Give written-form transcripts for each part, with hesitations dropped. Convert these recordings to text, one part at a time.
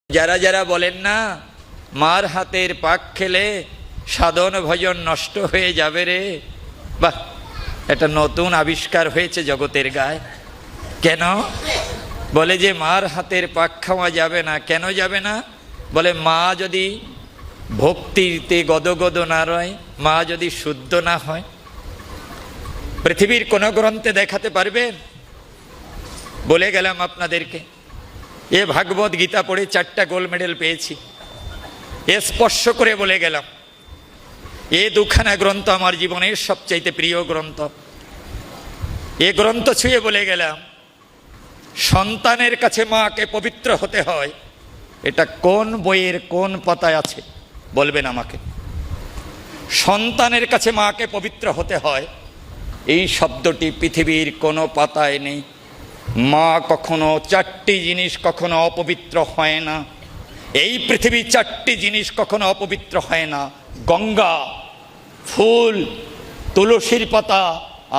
যারা যারা বলেন না মার হাতের পাক খেলে সাধন ভজন নষ্ট হয়ে যাবে রে, বাহ, এটা নতুন আবিষ্কার হয়েছে জগতের গায়ে। কেন বলে যে মার হাতের পাক খাওয়া যাবে না? কেন যাবে না? বলে মা যদি ভক্তিতে গদগদ না রয়, মা যদি শুদ্ধ না হয়। পৃথিবীর কোন গ্রন্থে দেখাতে পারবেন? বলে গেলাম আপনাদেরকে, এ ভাগবত গীতা পড়ে 4টা গোল্ড মেডেল পেয়েছি। এ স্পর্শ করে বলে গেলাম, এ দুখানা গ্রন্থ আমার জীবনের সবচাইতে প্রিয় গ্রন্থ। এ গ্রন্থ ছুঁয়ে বলে গেলাম, সন্তানের কাছে মাকে পবিত্র হতে হয়। এটা কোন বইয়ের কোন পাতায় আছে বলবেন আমাকে? সন্তানের কাছে মাকে পবিত্র হতে হয়, এই শব্দটি পৃথিবীর কোনো পাতায় নেই। মা কখনো 4টি জিনিস কখনো অপবিত্র হয় না। এই পৃথিবী 4টি জিনিস কখনো অপবিত্র হয় না: গঙ্গা, ফুল, তুলসীর পাতা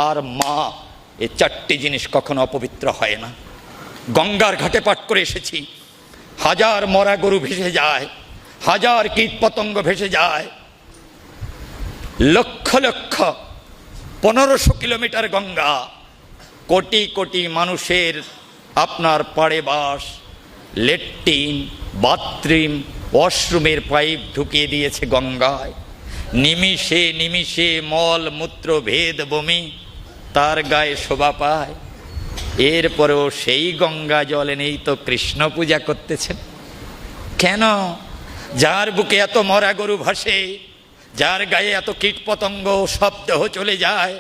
আর মা। এই 4টি জিনিস কখনো অপবিত্র হয় না। গঙ্গার ঘাটে পাঠ করে এসেছি, হাজার মরা গরু ভেসে যায়, হাজার কীট পতঙ্গ ভেসে যায়, লক্ষ লক্ষ 1500 কিলোমিটার গঙ্গা, কোটি কোটি মানুষের আপনার পাড়ে বাস, লেট্রিন, বাথরুম, ওয়াশরুমের পাইপ ঢুকিয়ে দিয়েছে গঙ্গায়। নিমিষে নিমিষে মল মূত্র ভেদ বমি তার গায়ে শোভা পায়। এরপরেও সেই গঙ্গা জল এনেই তো কৃষ্ণ পূজা করতেছেন। কেন? যার বুকে এত মরা গরু ভাসে, যার গায়ে এত কীট পতঙ্গ শব্দ চলে যায়,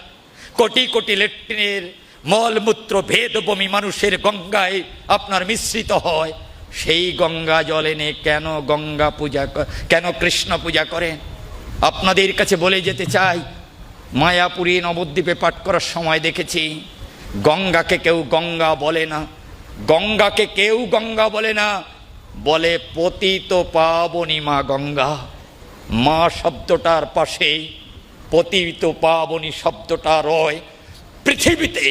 কোটি কোটি লেট্রিনের মলমূত্র ভেদ বমি মানুষের গঙ্গায় আপনার মিশ্রিত হয়, সেই গঙ্গা জল এনে কেন গঙ্গা পূজা, কেন কৃষ্ণ পূজা করেন? আপনাদের কাছে বলে যেতে চাই, মায়াপুরী নবদ্বীপে পাঠ করার সময় দেখেছি, গঙ্গাকে কেউ গঙ্গা বলে না, গঙ্গাকে কেউ গঙ্গা বলে না, বলে পতিত পাবনী মা গঙ্গা। মা শব্দটার পাশে পতিত পাবনী শব্দটা রয়। পৃথিবীতে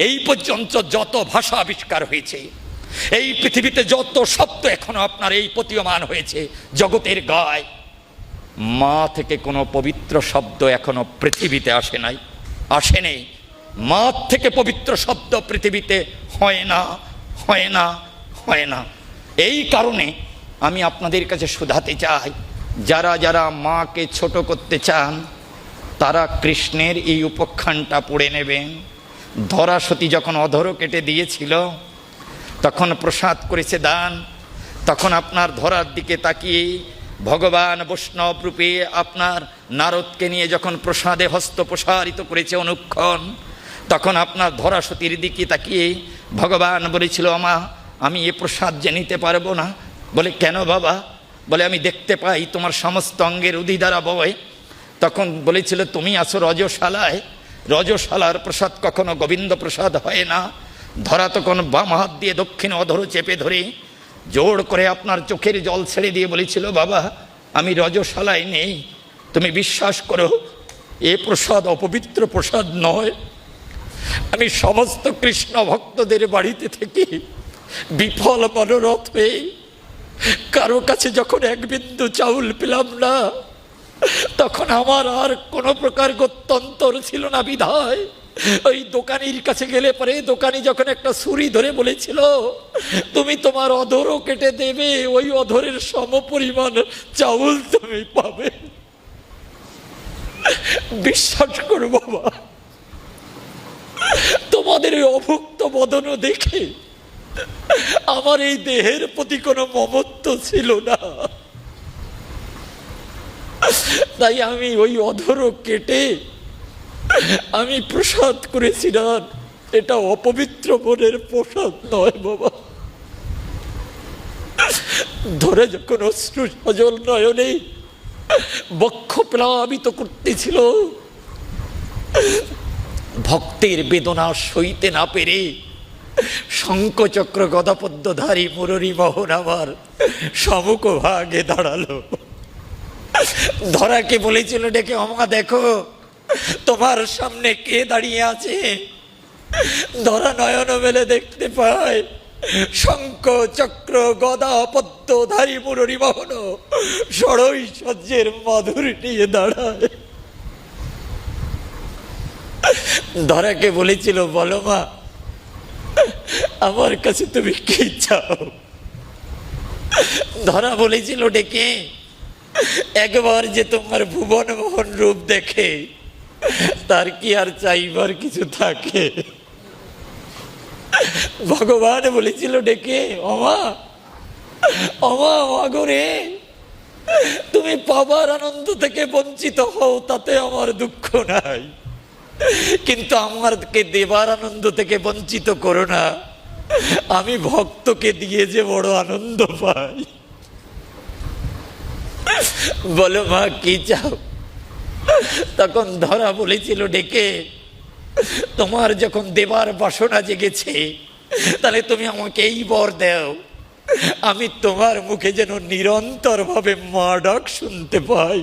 এই পর্যন্ত যত ভাষা আবিষ্কার হয়েছে, এই পৃথিবীতে যত শব্দ এখনো আপনার এই প্রতীয়মান হয়েছে জগতের গায়, মা থেকে কোনো পবিত্র শব্দ এখনো পৃথিবীতে আসে নাই, আসেনি। মা থেকে পবিত্র শব্দ পৃথিবীতে হয় না, হয় না, হয় না। এই কারণে আমি আপনাদের কাছে শুধাতে চাই, যারা যারা মাকে ছোট করতে চান তারা কৃষ্ণের এই উপাখ্যানটা পড়ে নেবেন। ধরাসতী যখন অধর কেটে দিয়েছিল, তখন প্রসাদ করেছে দান, তখন আপনার ধরার দিকে তাকিয়ে ভগবান বৈষ্ণব রূপে আপনার নারদকে নিয়ে যখন প্রসাদে হস্ত প্রসারিত করেছে অনুক্ষণ, তখন আপনার ধরাসতীর দিকে তাকিয়ে ভগবান বলেছিল, মা আমি এ প্রসাদ যে নিতে পারবো না। বলে কেন বাবা? বলে আমি দেখতে পাই তোমার সমস্ত অঙ্গের উদি দ্বারা বয়। তখন বলেছিল, তুমি আছো রজশালায়, রজশালার প্রসাদ কখনো গোবিন্দ প্রসাদ হয় না। ধরা তখন বাম হাত দিয়ে দক্ষিণ অধর চেপে ধরে জোর করে আপনার চোখের জল ছেড়ে দিয়ে বলেছিল, বাবা আমি রজশালায় নেই, তুমি বিশ্বাস করো এ প্রসাদ অপবিত্র প্রসাদ নয়। আমি সমস্ত কৃষ্ণ ভক্তদের বাড়িতে থেকে বিফল মনোরথ হয়ে কারো কাছে যখন এক বিন্দু চাউল পেলাম না, তখন আমার আর কোনো প্রকার গত্যন্তর ছিল না বিধায় ওই দোকানির কাছে গেলে পরে দোকানি যখন একটা ছুরি ধরে বলেছিল, তুমি তোমার অধরও কেটে দেবে, ওই অধরের সমপরিমাণ চাউল তুমি পাবে। বিশ্বাস করো বাবা, তোমাদের ওই অভুক্ত বদন দেখে আমার এই দেহের প্রতি কোনো মমত্ব ছিল না। তাই আমি ওই অধরও কেটে আমি প্রসাদ করেছিলাম। এটা অপবিত্র মনের প্রসাদ নয় বাবা। ধরে যখন অশ্রু সজল নয়নে বক্ষ প্লাবিত করতেছিল, ভক্তের বেদনা সইতে না পেরে শঙ্খচক্র গদাপদ্মধারী মুরলী মোহন আমার সমুখ ভাগে দাঁড়ালো। ধরাকে বলেছিল ডেকে, আমা দেখো তোমার সামনে কে দাঁড়িয়ে আছে। ধরা নয়ন মেলে দেখতে পায় শঙ্খ চক্র গদা পদ্মধারী মুরলী মোহন ষড়ৈ সহ্যের মাধুরী নিয়ে দাঁড়ায়। ধরাকে বলেছিল, বলো মা আমার কাছে তুমি কি চাও? ধরা বলেছিল ডেকে, একবার যে তোমার ভুবন মোহন রূপ দেখে তার কি আর চাইবার কিছু থাকে? ভগবান বলেছিল ডেকে, অমা অমা অগরে, তুমি পাবার আনন্দ থেকে বঞ্চিত হও তাতে আমার দুঃখ নাই, কিন্তু আমারকে দেবার আনন্দ থেকে বঞ্চিত করো না। আমি ভক্তকে দিয়ে যে বড় আনন্দ পাই। বলো মা কি চাও? তখন ধরা বলেছিল ডেকে, তোমার যখন দেবার বাসনা জেগেছে তাহলে তুমি আমাকে এই বর দাও, আমি তোমার মুখে যেন নিরন্তর ভাবে মা ডাক শুনতে পাই,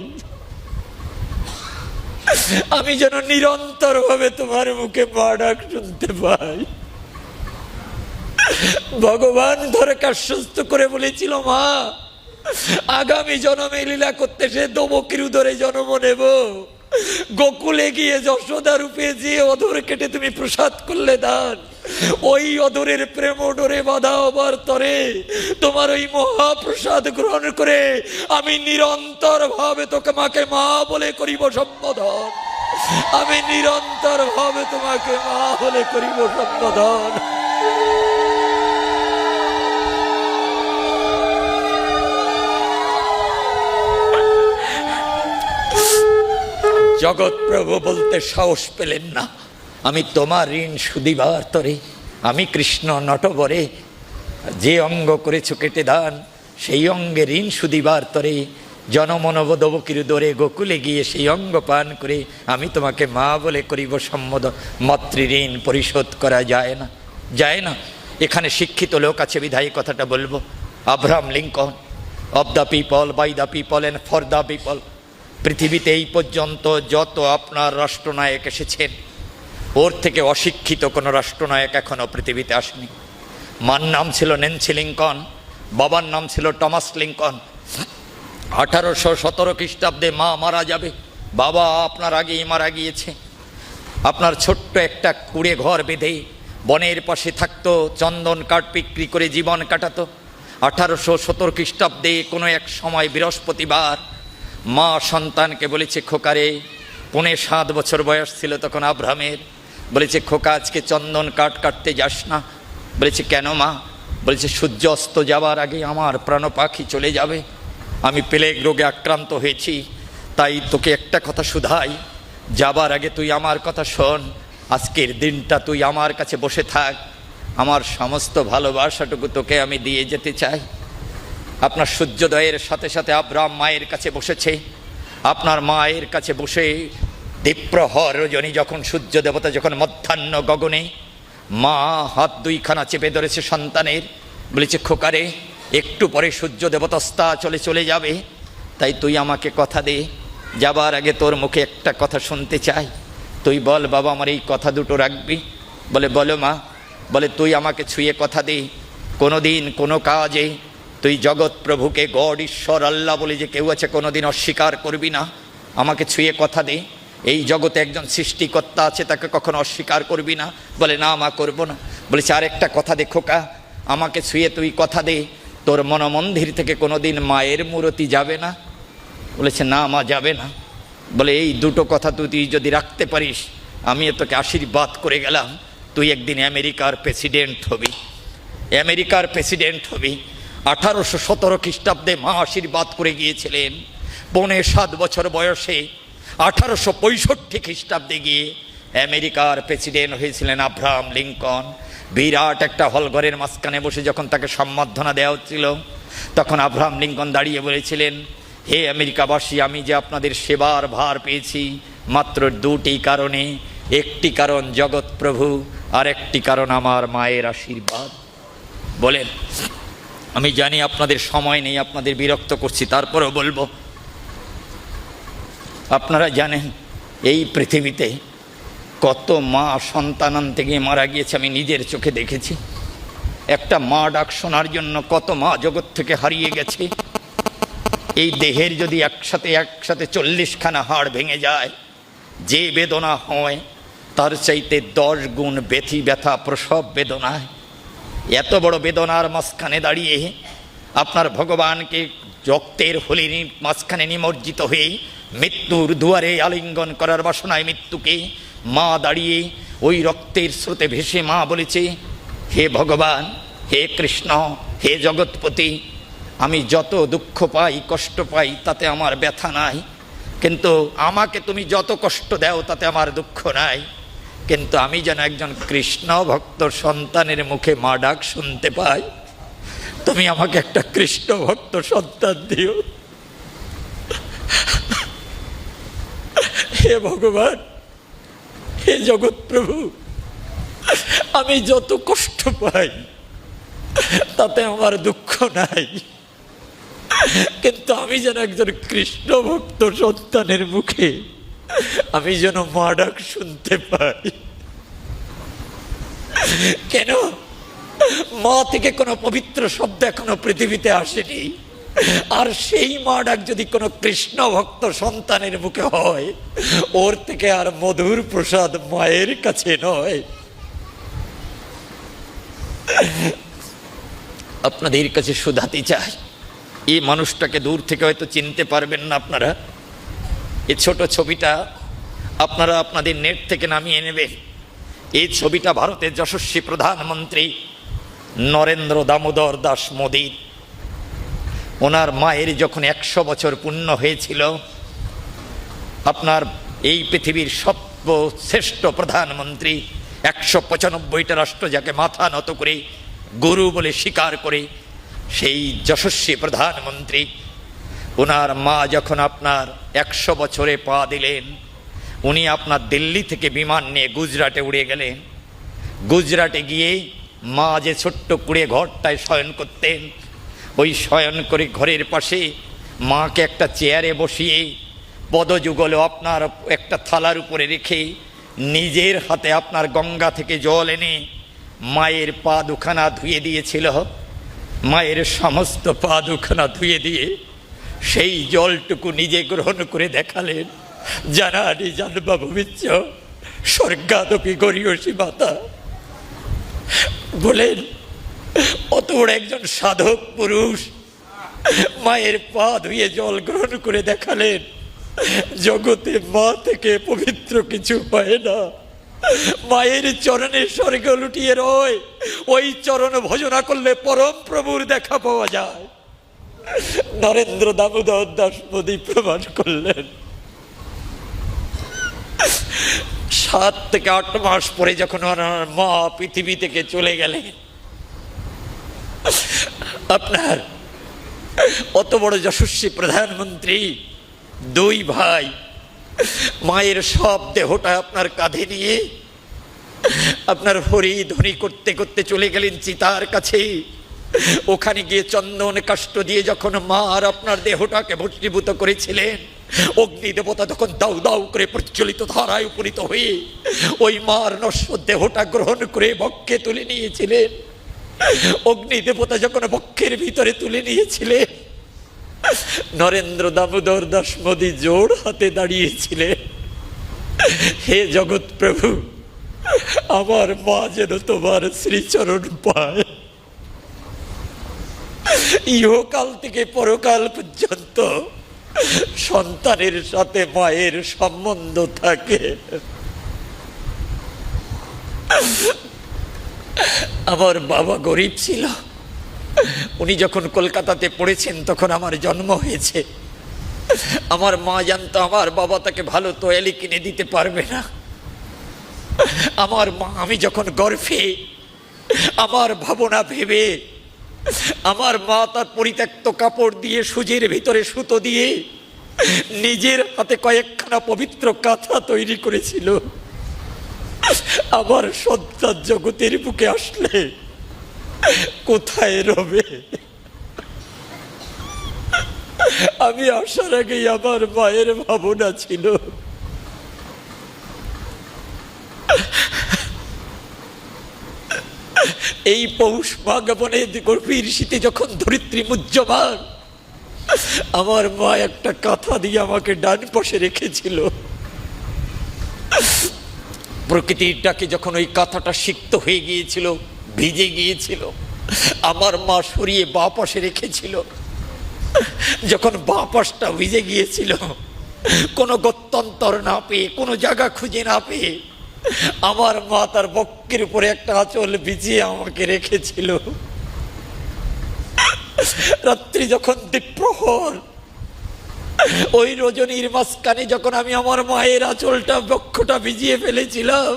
আমি যেন নিরন্তর ভাবে তোমার মুখে মা ডাক শুনতে পাই। ভগবান ধরাকে আশ্বস্ত করে বলেছিল, মা আগামী জন্মে লীলা করতে সে দমকির উদরে জন্ম নেব, গোকুলে গিয়ে যশোদা রূপে যে অধর কেটে তুমি প্রসাদ করলে দান, ওই অধরের প্রেম ডোরে বাধা হবার তরে তোমার ওই মহাপ্রসাদ গ্রহণ করে আমি নিরন্তর ভাবে তোকে মাকে মা বলে করিব সম্বোধন, আমি নিরন্তর ভাবে তোমাকে মা বলে করিব সম্বোধন। জগৎ প্রভু বলতে সাহস পেলেন না, আমি তোমার ঋণ শুধিবার তরে, আমি কৃষ্ণ নটবরে যে অঙ্গ করেছ কেটে দান, সেই অঙ্গে ঋণ শুধিবার তরে জনমনবদবকির দরে গোকুলে গিয়ে সেই অঙ্গ পান করে আমি তোমাকে মা বলে করিব সম্বোধন। মাতৃঋণ পরিশোধ করা যায় না, যায় না। এখানে শিক্ষিত লোক আছে বিধায়ী কথাটা বলবো। Abraham Lincoln, of the people, by the people and for the people. পৃথিবীতে এই পর্যন্ত যত আপনার রাষ্ট্রনায়ক এসেছেন, ওর থেকে অশিক্ষিত কোনো রাষ্ট্রনায়ক এখনও পৃথিবীতে আসেনি। মার নাম ছিল ন্যান্সি লিঙ্কন, বাবার নাম ছিল টমাস লিঙ্কন। 1817 খ্রিস্টাব্দে মা মারা যাবে, বাবা আপনার আগেই মারা গিয়েছে। আপনার ছোট্ট একটা কুড়ে ঘর বেঁধে বনের পাশে থাকতো, চন্দন কাঠ বিক্রি করে জীবন কাটাতো। 1817 খ্রিস্টাব্দে কোনো এক সময় বৃহস্পতিবার মা সন্তানকে বলেছে, খোকারে, 7.5 বছর বয়স ছিল তখন আব্রাহামের, বলেছে খোকা আজকে চন্দন কাঠ কাটতে যাস না। বলেছে কেন মা? বলেছে সূর্য অস্ত যাবার আগে আমার প্রাণ পাখি চলে যাবে, আমি প্লেগ রোগে আক্রান্ত হয়েছি, তাই তোকে একটা কথা শুধাই, যাবার আগে তুই আমার কথা শোন, আজকের দিনটা তুই আমার কাছে বসে থাক, আমার সমস্ত ভালোবাসাটুকু তোকে আমি দিয়ে যেতে চাই। আপনার সূর্যোদয়ের সাথে সাথে আব্রাহাম মায়ের কাছে বসেছে। আপনার মায়ের কাছে বসে দ্বীপ্রহর রজনী যখন সূর্য দেবতা যখন মধ্যাহ্ন গগনে, মা হাত দুইখানা চেপে ধরেছে সন্তানের, বলেছে খোকারে, একটু পরে সূর্য দেবতা চলে চলে যাবে, তাই তুই আমাকে কথা দে, যাবার আগে তোর মুখে একটা কথা শুনতে চাই, তুই বল বাবা আমার এই কথা দুটো রাখবি। বলে বলো মা। বলে তুই আমাকে ছুঁয়ে কথা দে, কোনো দিন কোনো কাজে তুই জগৎ প্রভুকে গড ঈশ্বর আল্লাহ বলে যে কেউ আছে কোনোদিন অস্বীকার করবি না, আমাকে ছুঁয়ে কথা দে, এই জগতে একজন সৃষ্টিকর্তা আছে তাকে কখনো অস্বীকার করবি না। বলে না মা করবো না। বলেছে আরেকটা কথা দে খোকা, আমাকে ছুঁয়ে তুই কথা দে, তোর মনমন্দির থেকে কোনোদিন মায়ের মূর্তি যাবে না। বলেছে না মা যাবে না। বলে এই দুটো কথা তুই যদি রাখতে পারিস, আমি তোকে আশীর্বাদ করে গেলাম, তুই একদিন আমেরিকার প্রেসিডেন্ট হবি, আমেরিকার প্রেসিডেন্ট হবি। 1817 খ্রিস্টাব্দে মা আশীর্বাদ করে গিয়েছিলেন। 7.5 বছর বয়সে 1865 খ্রিস্টাব্দে গিয়ে আমেরিকার প্রেসিডেন্ট হয়েছিলেন আব্রাহাম লিঙ্কন। বিরাট একটা হলঘরের মাঝখানে বসে যখন তাকে সম্বর্ধনা দেওয়া হচ্ছিল, তখন আব্রাহাম লিঙ্কন দাঁড়িয়ে বলেছিলেন, হে আমেরিকাবাসী, আমি যে আপনাদের সেবার ভার পেয়েছি মাত্র দুটি কারণে, একটি কারণ জগৎ প্রভু, আর একটি কারণ আমার মায়ের আশীর্বাদ। বলেন, আমি জানি আপনাদের সময় নেই, আপনাদের বিরক্ত করছি, তারপরেও বলবো, আপনারা জানেন এই পৃথিবীতে কত মা সন্তান আনতে গিয়ে মারা গিয়েছে, আমি নিজের চোখে দেখেছি। একটা মা ডাক শোনার জন্য কত মা জগৎ থেকে হারিয়ে গেছে। এই দেহের যদি একসাথে 40খানা হাড় ভেঙে যায়, যে বেদনা হয় তার চাইতে 10 গুণ ব্যথা প্রসব বেদনায়। এত বড় বেদনার মাঝখানে দাঁড়িয়ে আপনার ভগবানকে রক্তের হোলির মাঝখানে নিমজ্জিত হয়ে মৃত্যুর দুয়ারে আলিঙ্গন করার বাসনায় মৃত্যুকে মা দাঁড়িয়ে ওই রক্তের স্রোতে ভেসে মা বলেছে, হে ভগবান, হে কৃষ্ণ, হে জগৎপতি, আমি যত দুঃখ পাই কষ্ট পাই তাতে আমার ব্যথা নাই, কিন্তু আমাকে তুমি যত কষ্ট দাও তাতে আমার দুঃখ নাই, কিন্তু আমি যেন একজন কৃষ্ণ ভক্ত সন্তানের মুখে মা ডাক শুনতে পাই, তুমি আমাকে একটা কৃষ্ণ ভক্ত সন্তান দিও। হে ভগবান, হে জগৎ প্রভু, আমি যত কষ্ট পাই তাতে আমার দুঃখ নাই, কিন্তু আমি যেন একজন কৃষ্ণ ভক্ত সন্তানের মুখে আমি যেন মা ডাক শুনতে পাই। কেন? মা থেকে কোনো পবিত্র শব্দ এখনো পৃথিবীতে আসেনি, আর সেই মা ডাক যদি কোনো কৃষ্ণ ভক্ত সন্তানের মুখে হয়, ওর থেকে আর মধুর প্রসাদ মায়ের কাছে নয়। আপনাদের কাছে শুধাতে চাই, এই মানুষটাকে দূর থেকে হয়তো চিনতে পারবেন না আপনারা, এই ছোট ছবিটা আপনারা আপনাদের নেট থেকে নামিয়ে নেবেন। এই ছবিটা ভারতের যশস্বী প্রধানমন্ত্রী নরেন্দ্র দামোদর দাস মোদী। ওনার মায়ের যখন 100 বছর পূর্ণ হয়েছিল, আপনার এই পৃথিবীর সর্বশ্রেষ্ঠ প্রধানমন্ত্রী, 195টা রাষ্ট্র যাকে মাথা নত করে গুরু বলে স্বীকার করে, সেই যশস্বী প্রধানমন্ত্রী, ওনার মা যখন আপনার 100 বছরে পা দিলেন, উনি আপনার দিল্লি থেকে বিমান নিয়ে গুজরাটে উড়ে গেলেন। গুজরাটে গিয়ে মা যে ছোট্ট কুড়ে ঘরটায় শয়ন করতেন, ওই শয়ন করে ঘরের পাশে মাকে একটা চেয়ারে বসিয়ে পদযুগল আপনার একটা থালার উপরে রেখে নিজের হাতে আপনার গঙ্গা থেকে জল এনে মায়ের পা দুখানা ধুয়ে দিয়েছিল। মায়ের সমস্ত পা দুখানা ধুয়ে দিয়ে সেই জলটুকু নিজে গ্রহণ করে দেখালেন, জানানি জানবা ভবিষ্য স্বর্গাদপি গরিয়সী মাতা। বলেন, অত বড় একজন সাধক পুরুষ মায়ের পা ধুয়ে জল গ্রহণ করে দেখালেন, জগতে মা থেকে পবিত্র কিছু হয় না। মায়ের চরণে স্বর্গ লুটিয়ে রয়, ওই চরণ ভজনা করলে পরম প্রভুর দেখা পাওয়া যায়। নরেন্দ্র দামোদর দাস মোদী প্রমাণ করলেন। 7 থেকে 8 মাস পরে যখন ওনার মা পৃথিবী থেকে চলে গেলেন, আপনার অত বড় যশস্বী প্রধানমন্ত্রী 2 ভাই মায়ের সব দেহটা আপনার কাঁধে নিয়ে আপনার হরি ধ্বনি করতে করতে চলে গেলেন চিতার কাছে। ওখানে গিয়ে চন্দন কাষ্ঠ দিয়ে যখন মা আর আপনার দেহটাকে ভস্মীভূত করেছিলেন, অগ্নি দেবতা তখন দাউ দাউ করে প্রজ্বলিত ধারায় উপনীত হয়ে ওই মার নশ্বর দেহটা গ্রহণ করে বক্ষে তুলে নিয়েছিলেন। অগ্নি দেবতা যখন বক্ষের ভিতরে তুলে নিয়েছিলেন, নরেন্দ্র দামোদর দাস মোদী জোড় হাতে দাঁড়িয়েছিলেন, হে জগৎ প্রভু, আমার মা যেন তোমার শ্রীচরণ পায়, ইহকাল থেকে পরকাল পর্যন্ত সন্তানের সাথে মায়ের সম্বন্ধ থাকে। আমার বাবা গরিব ছিল, উনি যখন কলকাতাতে পড়েছেন তখন আমার জন্ম হয়েছে। আমার মা জানতো আমার বাবা তাকে ভালো তোয়ালি কিনে দিতে পারবে না। আমার মা, আমি যখন গর্ভে, আমার ভাবনা ভেবে আমার মা তার পরিত্যক্ত কাপড় দিয়ে সুজির ভিতরে সুতো দিয়ে নিজের হাতে কয়েকখানা পবিত্র কাঁথা তৈরি করেছিল। আমার সন্তান জগতের বুকে আসলে কোথায় রবে? আমি আসার আগেই আমার মায়ের ভাবনা ছিল, এই পৌষ মাঘ বনে গভীর শীতে যখন ধরিত্রী মুহ্যমান, আমার মা একটা কাঁথা দিয়ে আমাকে ডান পাশে রেখেছিল। প্রকৃতির ডাকে যখন ওই কাঁথাটা সিক্ত হয়ে গিয়েছিল, ভিজে গিয়েছিল, আমার মা সরিয়ে বাঁ পাশে রেখেছিল। যখন বাঁ পাশটা ভিজে গিয়েছিল, কোনো গত্যন্তর না পেয়ে, কোনো জায়গা খুঁজে না পেয়ে, আমার মা তার বক্ষের উপরে একটা আঁচল বিছিয়ে আমাকে রেখেছিল। রাত্রি যখন দ্বিপ্রহর, ওই রজনীর মাঝখানে যখন আমি আমার মায়ের আঁচলটা, বক্ষটা ভিজিয়ে ফেলেছিলাম,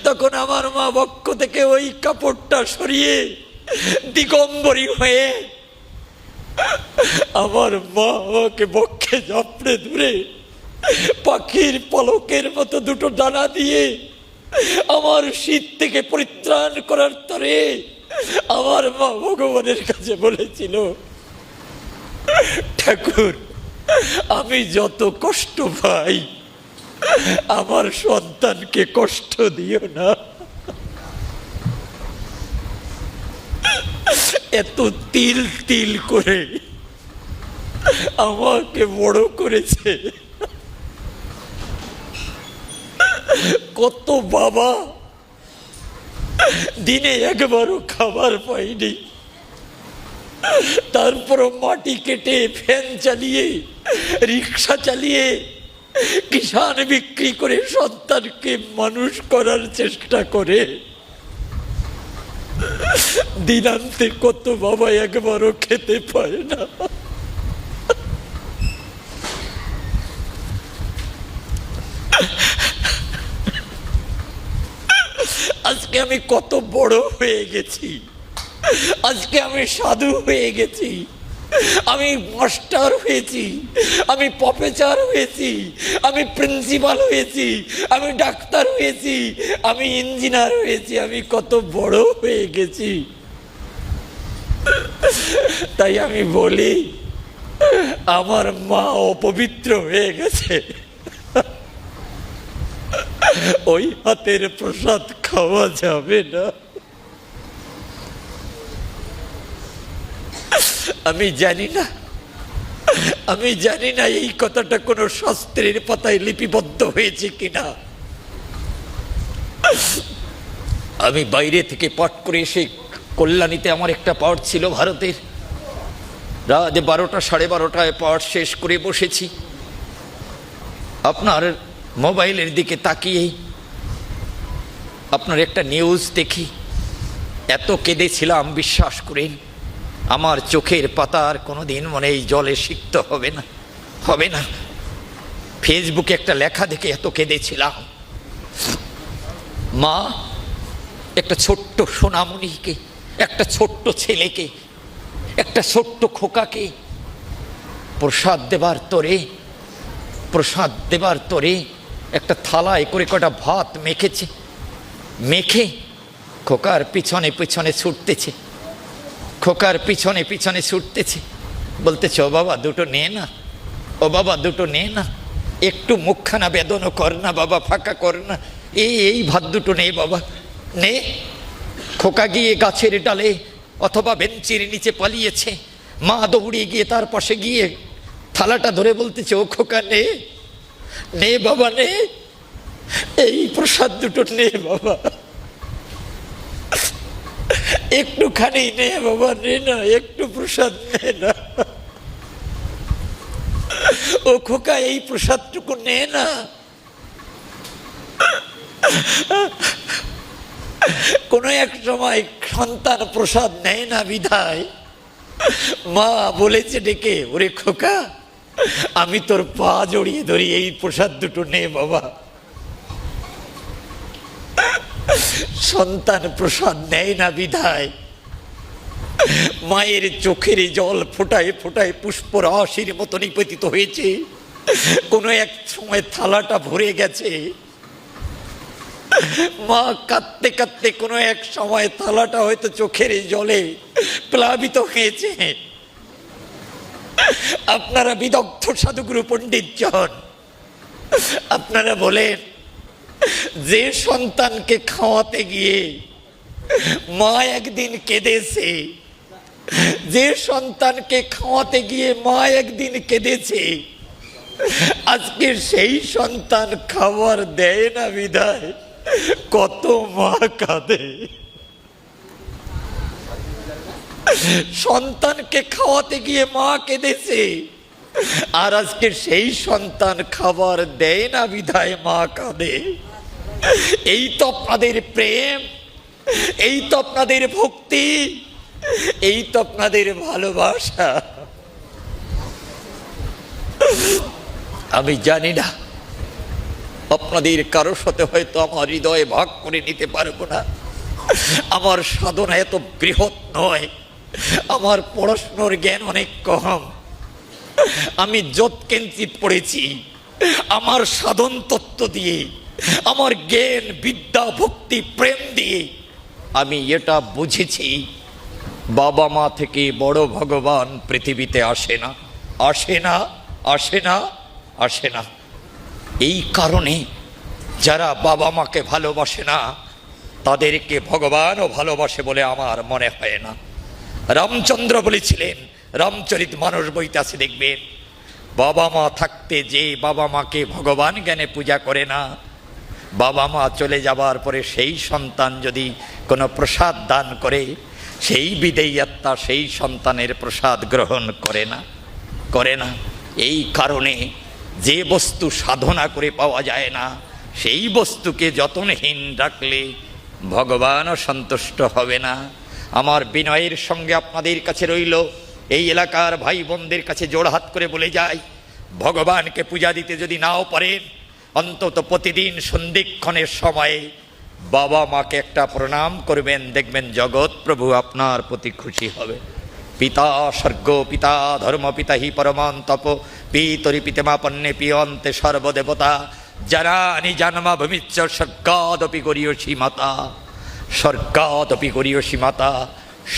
তখন আমার মা বক্ষ থেকে ওই কাপড়টা সরিয়ে দিগম্বরী হয়ে আমার মা আমাকে বক্ষে জাপড়ে ধরে পাখির পলকের মতো দুটো ডানা দিয়ে আমার শীত থেকে পরিত্রাণ করার তরে আমার মা ভগবানের কাছে বলেছিল, ঠাকুর, আমি যত কষ্ট পাই, আমার সন্তানকে কষ্ট দিও না। এত তিল তিল করে আমাকে বড় করেছে। কত বাবা দিনে একবারও খাবার পাইনি, তারপরও মাটি কেটে, ফ্যান চালিয়ে, রিক্সা চালিয়ে, কিষান বিক্রি করে সন্তানকে মানুষ করার চেষ্টা করে। দিনান্তে কত বাবা একবারও খেতে পায় না। আজকে আমি কত বড় হয়ে গেছি, আজকে আমি সাধু হয়ে গেছি, আমি মাস্টার হয়েছি, আমি প্রফেসর হয়েছি, আমি প্রিন্সিপাল হয়েছি, আমি ডাক্তার হয়েছি, আমি ইঞ্জিনিয়ার হয়েছি, আমি কত বড় হয়ে গেছি। তাই আমি বলি, আমার মা অপবিত্র হয়ে গেছে, ওই হাতের প্রসাদ খাওয়া যাবে না। আমি জানি না এই কথাটা কোনো শাস্ত্রের পাতায় লিপিবদ্ধ হয়েছে কিনা। আমি বাইরে থেকে পাঠ করে এসে কল্যাণীতে আমার একটা পাঠ ছিল ভারতের, রাত 12টা 12:30 পাঠ শেষ করে বসেছি। আপনার মোবাইলের দিকে তাকিয়ে আপনার একটা নিউজ দেখি, এত কেঁদেছিলাম, বিশ্বাস করেন আমার চোখের পাতা আর কোনোদিন মনে এই জলে সিক্ত হবে না। ফেসবুকে একটা লেখা দেখে এত কেঁদেছিলাম। মা একটা ছোট্ট সোনামণিকে, একটা ছোট্ট ছেলেকে, একটা ছোট্ট খোকাকে প্রসাদ দেবার তরে একটা থালায় করে কটা ভাত মেখেছে, মেখে খোকার পিছনে পিছনে ছুটতেছে, বলতেছে, ও বাবা দুটো নে না, ও বাবা দুটো নে না, একটু মুখখানা বেদনও কর না বাবা, ফাঁকা কর না, এই ভাত দুটো নে বাবা, নে। খোকা গিয়ে গাছের ডালে অথবা বেঞ্চির নিচে পালিয়েছে, মা দৌড়িয়ে গিয়ে তার পাশে গিয়ে থালাটা ধরে বলতেছে, ও খোকা নে, নে বাবা নে, এই প্রসাদ দুটো নে বাবা, একটুখানি নে বাবা, নে না, একটু প্রসাদ নে না, ও খোকা এই প্রসাদটুকু নে না। কোন এক সময় সন্তান প্রসাদ নেয় না বিধায় মা বলেছে ডেকে, ওরে খোকা, আমি তোর পা জড়িয়ে ধরি, এই প্রসাদ দুটো নে বাবা। সন্তান প্রসাদ নেয় না বিধায় মায়ের চোখের জল ফোটায় ফোটায় পুষ্পরাশির মতো নিপতিত হয়েছে। কোনো এক সময় থালাটা ভরে গেছে, মা কাঁদতে কাঁদতে কোনো এক সময় থালাটা হয়তো চোখের জলে প্লাবিত হয়েছে। আপনারা বিদগ্ধ সাধুগুরু পণ্ডিত জন, আপনারা বলেন, যে সন্তানকে খাওয়াতে গিয়ে মা একদিন কেঁদেছে, যে সন্তানকে খাওয়াতে গিয়ে মা একদিন কেঁদেছে, আজকে সেই সন্তান খাবার দেয় না বিধায় কত মা কাঁদে। সন্তানকে খাওয়াতে গিয়ে মা কেঁদেছে, আর আজকে সেই সন্তান খাবার দেয় না বিধায় মা কাঁদে। এই তো আপনাদের প্রেম, এই তো আপনাদের ভক্তি, এই তো আপনাদের ভালোবাসা। আমি জানি না আপনাদের কারোর সাথে হয়তো আমার হৃদয়ে ভাগ করে নিতে পারবো না। আমার সাধনা এত বৃহৎ নয়, আমার পড়াশোনার জ্ঞান অনেক কম। আমি যৎকিঞ্চিৎ পড়েছি, আমার সাধন তত্ত্ব দিয়ে, আমার জ্ঞান বিদ্যা ভক্তি প্রেম দিয়ে আমি এটা বুঝেছি, বাবা মা থেকে বড় ভগবান পৃথিবীতে আসে না, আসে না, আসে না, আসে না। এই কারণে যারা বাবা মাকে ভালোবাসে না তাদেরকে ভগবানও ভালোবাসে বলে আমার মনে হয় না। রামচন্দ্র বলেছিলেন, রামচরিত মানস বইতে আছে দেখবেন, বাবা মা থাকতে যে বাবা মাকে ভগবান জ্ঞানে পূজা করে না, বাবা মা চলে যাবার পরে সেই সন্তান যদি কোনো প্রসাদ দান করে, সেই বিদেয়ী আত্মা সেই সন্তানের প্রসাদ গ্রহণ করে না, করে না। এই কারণে যে বস্তু সাধনা করে পাওয়া যায় না, সেই বস্তুকে যতনহীন রাখলে ভগবানও সন্তুষ্ট হবে না। আমার বিনয়ের সঙ্গে আপনাদের কাছে রইল, এই এলাকার ভাই বোনদের কাছে জোড়হাত করে বলে যাই, ভগবানকে পূজা দিতে যদি নাও পারেন, অন্তত প্রতিদিন সন্ধিক্ষণের সময়ে বাবা মাকে একটা প্রণাম করবেন, দেখবেন জগৎ প্রভু আপনার প্রতি খুশি হবে। পিতা স্বর্গ পিতা ধর্ম পিতা হি পরমান তপ পিতরি পিতেমাপন্নে পিয়ন্তে সর্বদেবতা জানানি জানমা ভূমিচ্চ স্বর্গাদপি গরীয়সী মাতা, স্বর্গাদপি গরীয়সী মাতা,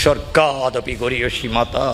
স্বর্গাদপি গরীয়সী মাতা।